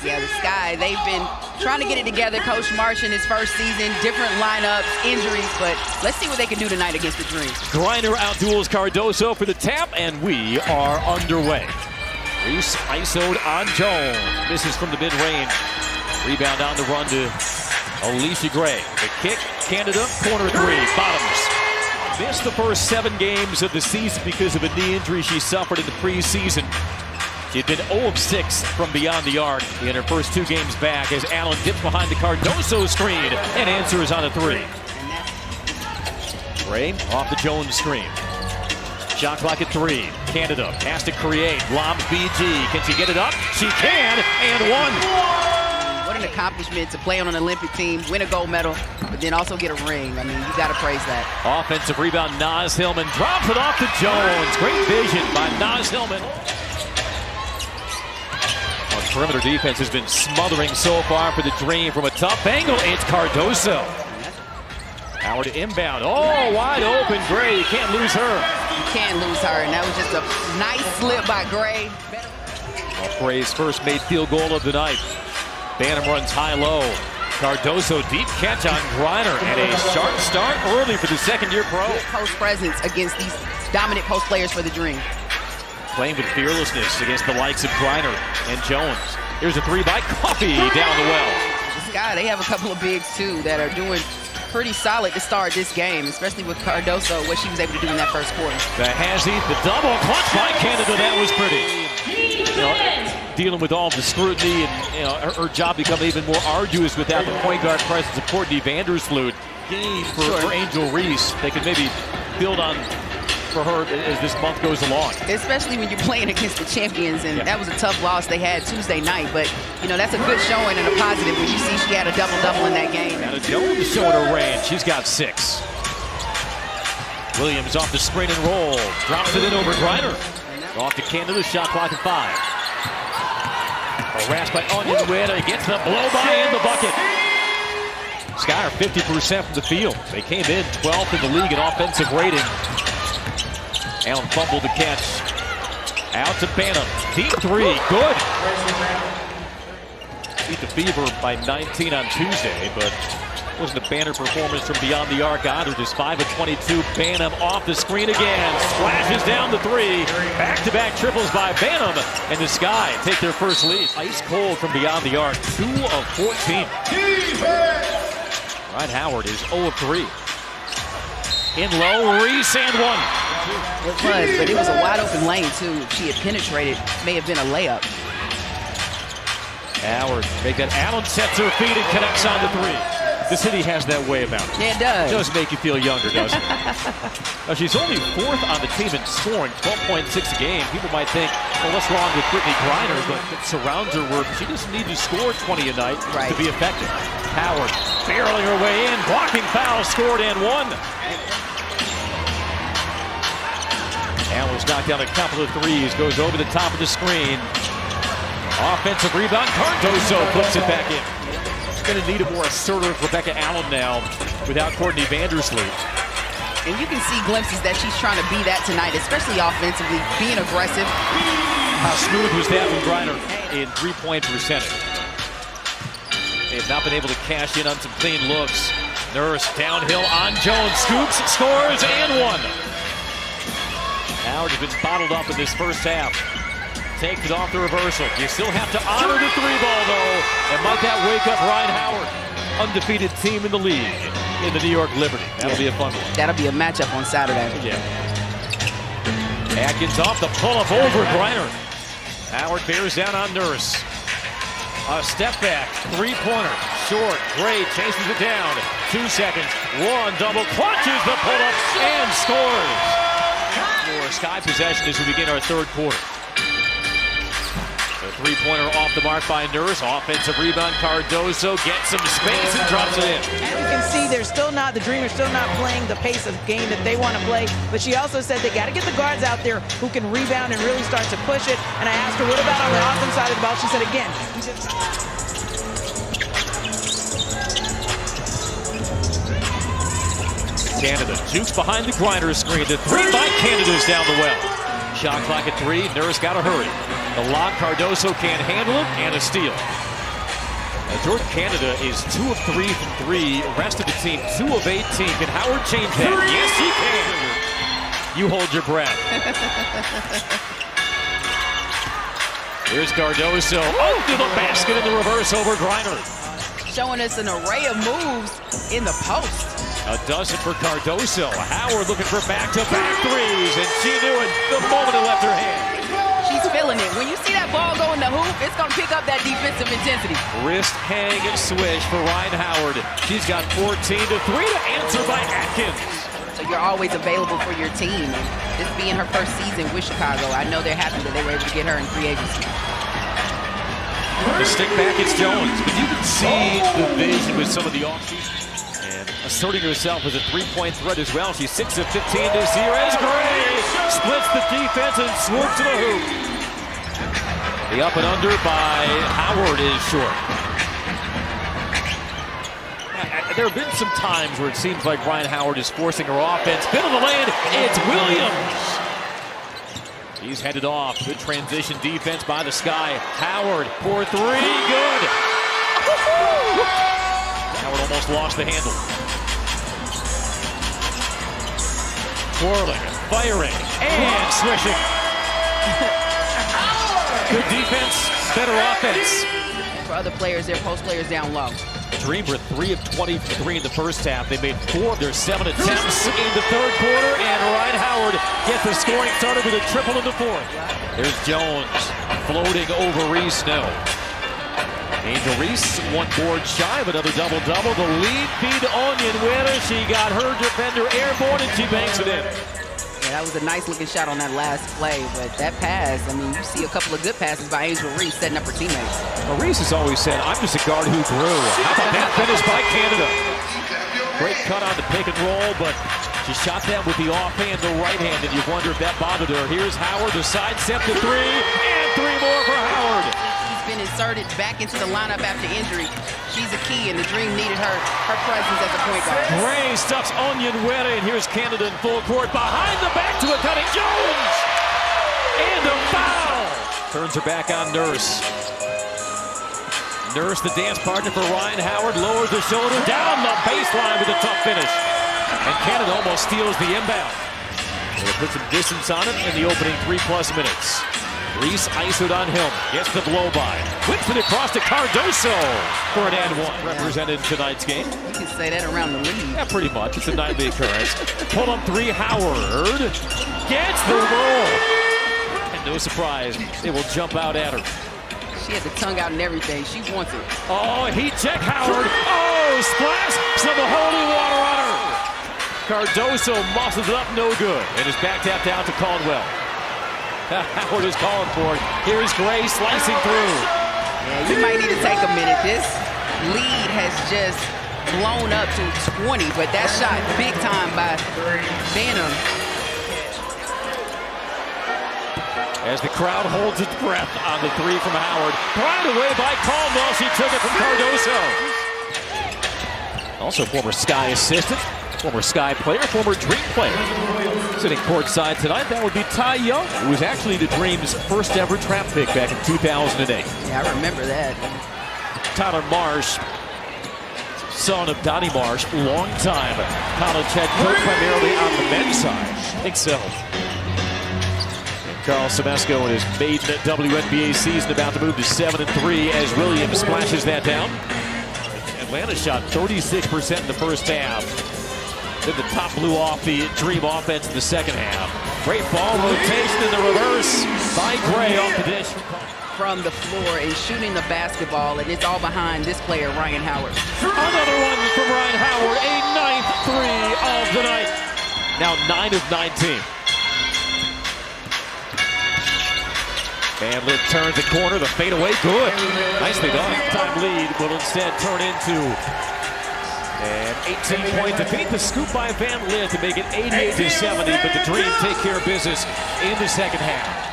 Yeah, the Sky, they've been trying to get it together. Coach March in his first season, different lineups, injuries, but let's see what they can do tonight against the Dream. Griner outduels Cardoso for the tap, and we are underway. Reese isoed on Jones. Misses from the mid-range. Rebound on the run to Alicia Gray. The kick, Canada, corner three, bottoms. Missed the first 7 games of the season because of a knee injury she suffered in the preseason. She'd been 0 of 6 from beyond the arc in her first 2 games back as Allen dips behind the Cardoso screen and answers on a 3. Gray off the Jones screen. Shot clock at 3. Canada has to create. Lobs BG. Can she get it up? She can, and 1. What an accomplishment to play on an Olympic team, win a gold medal, but then also get a ring. I mean, you got to praise that. Offensive rebound, Naz Hillman drops it off to Jones. Great vision by Naz Hillman. Perimeter defense has been smothering so far for the Dream from a tough angle. It's Cardoso. Howard to inbound. Oh, wide open. Gray. You can't lose her. You can't lose her, and that was just a nice slip by Gray. Gray's first made field goal of the night. Banham runs high-low. Cardoso deep catch on Griner, and a sharp start early for the second-year pro. Good post presence against these dominant post players for the Dream. Playing with fearlessness against the likes of Griner and Jones. Here's a 3 by Coffey down the well. The Sky, they have a couple of bigs, too, that are doing pretty solid to start this game, especially with Cardoso, what she was able to do in that first quarter. The double clutch by Canada, that was pretty. Dealing with all the scrutiny and her job become even more arduous without the point guard presence of Courtney Vandersloot. Game for Angel Reese. They could maybe build on for her as this month goes along. Especially when you're playing against the champions, and that was a tough loss they had Tuesday night, but that's a good showing and a positive when you see she had a double-double in that game. And Jones showing her range. She's got 6. Williams off the screen and roll. Drops it in over Griner. Off to Canada, shot clock at 5. Harassed by Onyenuera, gets the blow-by in the bucket. Sky are 50% from the field. They came in 12th in the league in offensive rating. Allen fumbled the catch. Out to Banham. Deep 3. Good. Beat the Fever by 19 on Tuesday, but wasn't a banner performance from beyond the arc either. Just 5 of 22. Banham off the screen again. Splashes down the 3. Back-to-back triples by Banham. And the Sky take their first lead. Ice cold from beyond the arc. 2 of 14. Ryan Howard is 0 of 3. In low, Reese and 1. It was, but it was a wide open lane too. If she had penetrated, may have been a layup. Howard, make that. Allen sets her feet and connects on the 3. The city has that way about it. Yeah, it does. It does make you feel younger, doesn't it? Now, she's only 4th on the team in scoring, 12.6 a game. People might think, well, what's wrong with Brittany Griner? But it surrounds her work. She doesn't need to score 20 a night to be effective. Howard barreling her way in, blocking foul, scored and 1. Allen's knocked down a couple of 3s, goes over the top of the screen. Offensive rebound, Cardoso flips it back in. Going to need a more assertive Rebecca Allen now without Courtney Vandersloot. And you can see glimpses that she's trying to be that tonight, especially offensively, being aggressive. How smooth was that from Griner in 3-point percentage? They have not been able to cash in on some clean looks. Nurse downhill on Jones, scoops, scores, and 1. Howard has been bottled up in this first half. Takes it off the reversal. You still have to honor the 3-ball, though. And might that wake up Ryan Howard? Undefeated team in the league in the New York Liberty. That'll be a fun one. That'll be a matchup on Saturday. Yeah. Atkins off the pull-up over Griner. Howard bears down on Nurse. A step back, 3-pointer, short. Gray chases it down. 2 seconds. 1 double clutches the pull-up and scores. For Sky possession as we begin our 3rd quarter. The 3-pointer off the mark by Nurse. Offensive rebound, Cardoso gets some space and drops it in. And you can see the Dream are still not playing the pace of game that they want to play. But she also said they got to get the guards out there who can rebound and really start to push it. And I asked her, what about on the offense side of the ball? She said again. Canada jukes behind the Griner screen. The 3 by Canada's down the well. Shot clock at 3. Nurse got to hurry. The lob, Cardoso can't handle it, and a steal. Jordan Canada is 2 of 3 from 3. Rest of the team 2 of 18. Can Howard change that? Yes, he can. You hold your breath. Here's Cardoso under the basket in the reverse over Griner. Showing us an array of moves in the post. A dozen for Cardoso. Howard looking for back-to-back threes, and she knew it the moment it left her hand. She's feeling it. When you see that ball go in the hoop, it's going to pick up that defensive intensity. Wrist hang swish for Ryan Howard. She's got 14 to 3 to answer by Atkins. So you're always available for your team. And this being her first season with Chicago, I know they're happy that they were able to get her in free agency. The stick back, it's Jones. But you can see the vision with some of the offseason. And asserting herself as a three-point threat as well. She's 6 of 15 this year as Gray splits the defense and swoops to the hoop. The up and under by Howard is short. There have been some times where it seems like Ryan Howard is forcing her offense. Middle of the lane, it's Williams. He's headed off. Good transition defense by the Sky. Howard for 3, good. Howard almost lost the handle. Twirling, firing, and swishing. Good defense, better offense. For other players, their post players down low. Dream were 3 of 20 for 3 in the first half. They made 4 of their 7 attempts in the third quarter, and Ryan Howard gets the scoring started with a triple in the fourth. There's Jones floating over Reese now. Angel Reese, 1 board shy of another double-double. The lead feed to Onyenwere. She got her defender airborne, and she banks it in. Yeah, that was a nice-looking shot on that last play, but that pass, I mean, you see a couple of good passes by Angel Reese setting up her teammates. Well, Reese has always said, I'm just a guard who grew. How about that finish by Canada? Great cut on the pick and roll, but she shot that with the offhand, the right hand, and you wonder if that bothered her. Here's Howard, the side step to 3, and 3 more for Howard. Been inserted back into the lineup after injury. She's a key, and the Dream needed her presence as a point guard. Gray stuffs Onyenwere, and here's Canada in full court. Behind the back to a cutting Jones! And a foul! Turns her back on Nurse. Nurse, the dance partner for Ryan Howard, lowers the shoulder down the baseline with a tough finish. And Canada almost steals the inbound. They'll put some distance on it in the opening 3+ minutes. Reese isoed on him, gets the blow by. Whips it across to Cardoso for an and one. Represented tonight's game. You can say that around the league. Yeah, pretty much. It's a nightly occurrence. Pull up 3, Howard gets the roll. And no surprise, they will jump out at her. She had the tongue out and everything. She wants it. Oh, heat check, Howard. Oh, splash, some holy water on her. Cardoso muscles it up, no good. And is back tapped out to Caldwell. Howard is calling for it. Here's Gray slicing through. Yeah, you might need to take a minute. This lead has just blown up to 20, but that shot big time by Banham. As the crowd holds its breath on the 3 from Howard. Pried away by Caldwell. She took it from Cardoso. Also former Sky assistant, former Sky player, former Dream player. Sitting courtside tonight, that would be Ty Young, who was actually the Dream's first ever draft pick back in 2008. Yeah, I remember that. Tyler Marsh, son of Donnie Marsh, long-time college head coach, primarily on the men's side. I think so. Carl Semesco in his maiden WNBA season about to move to 7-3 as Williams splashes that down. Atlanta shot 36% in the first half. Then the top blew off the Dream offense in the second half. Great ball rotation in the reverse by Gray off the dish. From the floor and shooting the basketball, and it's all behind this player, Ryan Howard. Another one from Ryan Howard, a 9th 3 of the night. Now 9 of 19. Van Lith turns the corner, the fadeaway, good. Nicely done. Time lead will instead turn into an 18-point defeat. The scoop by Van Lith to make it 88-70, but the Dream take care of business in the second half.